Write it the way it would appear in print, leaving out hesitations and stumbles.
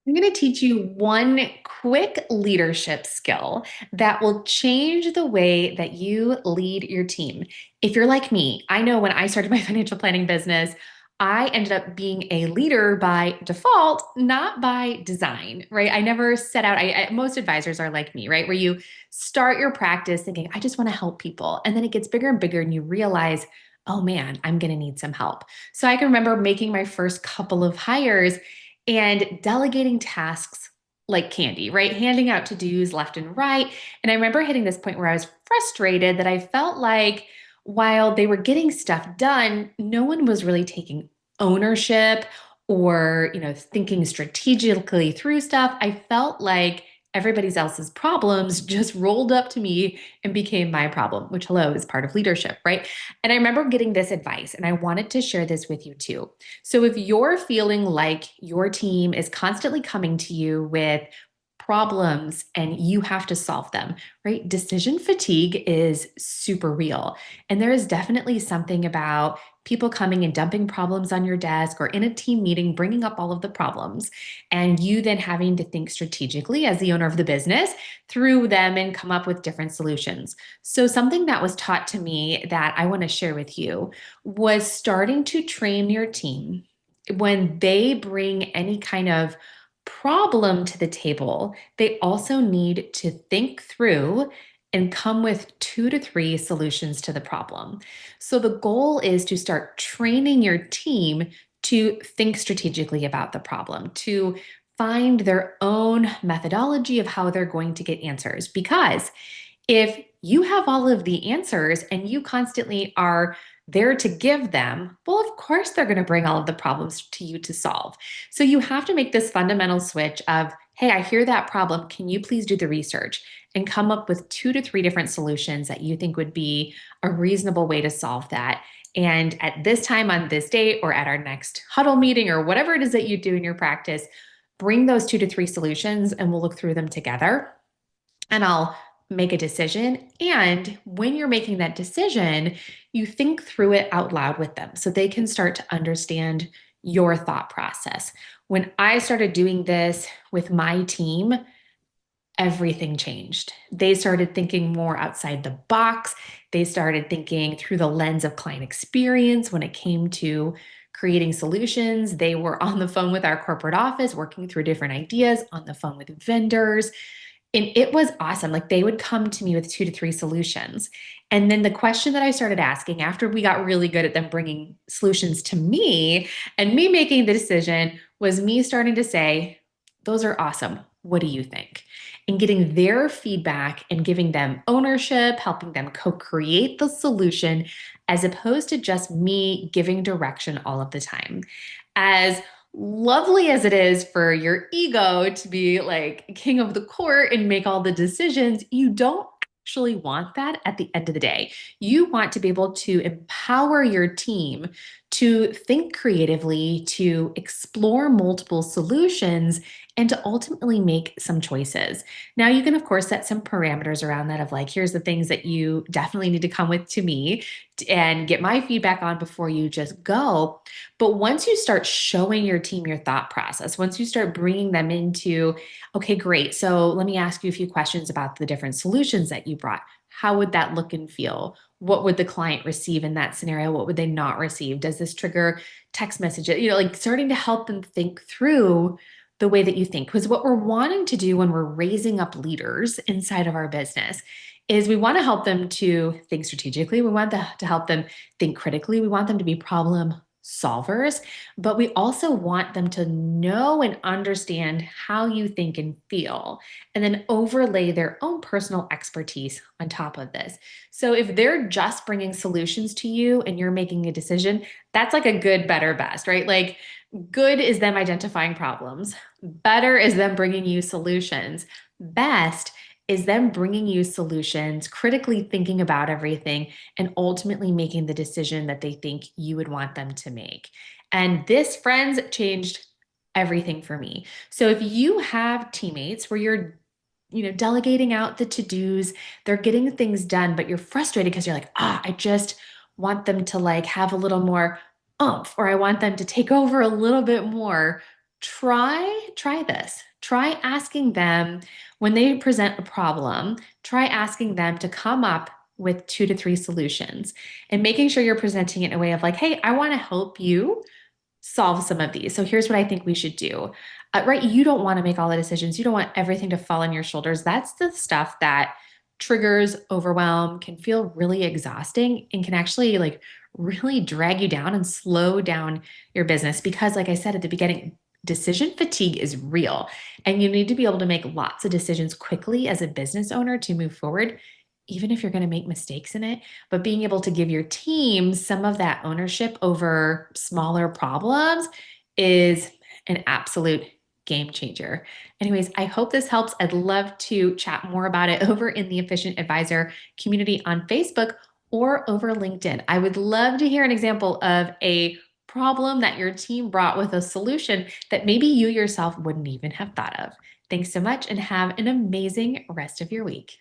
I'm going to teach you one quick leadership skill that will change the way that you lead your team. If you're like me, I know when I started my financial planning business, I ended up being a leader by default, not by design, right? I never set out, most advisors are like me, right? Where you start your practice thinking, I just want to help people. And then it gets bigger and bigger, and you realize, oh man, I'm going to need some help. So I can remember making my first couple of hires and delegating tasks like candy, right? Handing out to-dos left and right. And I remember hitting this point where I was frustrated that I felt like while they were getting stuff done, no one was really taking ownership or, thinking strategically through stuff. I felt like everybody else's problems just rolled up to me and became my problem, which, hello, is part of leadership, right? And I remember getting this advice, and I wanted to share this with you too. So if you're feeling like your team is constantly coming to you with problems and you have to solve them, right? Decision fatigue is super real. And there is definitely something about people coming and dumping problems on your desk or in a team meeting, bringing up all of the problems, and you then having to think strategically as the owner of the business through them and come up with different solutions. So, something that was taught to me that I want to share with you was starting to train your team when they bring any kind of problem to the table, they also need to think through and come with 2 to 3 solutions to the problem. So the goal is to start training your team to think strategically about the problem, to find their own methodology of how they're going to get answers. Because if you have all of the answers and you constantly are there to give them, well, of course, they're going to bring all of the problems to you to solve. So you have to make this fundamental switch of, hey, I hear that problem. Can you please do the research and come up with 2 to 3 different solutions that you think would be a reasonable way to solve that? And at this time on this date or at our next huddle meeting or whatever it is that you do in your practice, bring those 2 to 3 solutions and we'll look through them together, and I'll make a decision. And when you're making that decision, you think through it out loud with them so they can start to understand your thought process. When I started doing this with my team, everything changed. They started thinking more outside the box. They started thinking through the lens of client experience when it came to creating solutions. They were on the phone with our corporate office, working through different ideas, on the phone with vendors, and it was awesome. Like they would come to me with 2 to 3 solutions. And then the question that I started asking after we got really good at them bringing solutions to me and me making the decision was me starting to say, those are awesome. What do you think? And getting their feedback and giving them ownership, helping them co create the solution, as opposed to just me giving direction all of the time. As lovely as it is for your ego to be like king of the court and make all the decisions, you don't actually want that at the end of the day. You want to be able to empower your team to think creatively, to explore multiple solutions, and to ultimately make some choices. Now, you can, of course, set some parameters around that of like, here's the things that you definitely need to come with to me and get my feedback on before you just go. But once you start showing your team your thought process, once you start bringing them into, okay, great. So let me ask you a few questions about the different solutions that you brought. How would that look and feel? What would the client receive in that scenario? What would they not receive? Does this trigger text messages? Like starting to help them think through the way that you think. Because what we're wanting to do when we're raising up leaders inside of our business is we want to help them to think strategically. We want to help them think critically. We want them to be problem solvers, but we also want them to know and understand how you think and feel, and then overlay their own personal expertise on top of this. So if they're just bringing solutions to you and you're making a decision, that's like a good, better, best, right? Like good is them identifying problems, better is them bringing you solutions, best is them bringing you solutions, critically thinking about everything, and ultimately making the decision that they think you would want them to make. And this, friends, changed everything for me. So if you have teammates where you're delegating out the to-dos, they're getting things done, but you're frustrated because you're like, I just want them to like have a little more oomph, or I want them to take over a little bit more. Try this. Try asking them when they present a problem, try asking them to come up with 2 to 3 solutions and making sure you're presenting it in a way of like, hey, I want to help you solve some of these. So here's what I think we should do. Right? You don't want to make all the decisions. You don't want everything to fall on your shoulders. That's the stuff that triggers overwhelm, can feel really exhausting, and can actually like really drag you down and slow down your business. Because, like I said at the beginning, decision fatigue is real, and you need to be able to make lots of decisions quickly as a business owner to move forward. Even if you're going to make mistakes in it, but being able to give your team some of that ownership over smaller problems is an absolute game changer. Anyways, I hope this helps. I'd love to chat more about it over in the Efficient Advisor community on Facebook or over LinkedIn. I would love to hear an example of a problem that your team brought with a solution that maybe you yourself wouldn't even have thought of. Thanks so much and have an amazing rest of your week.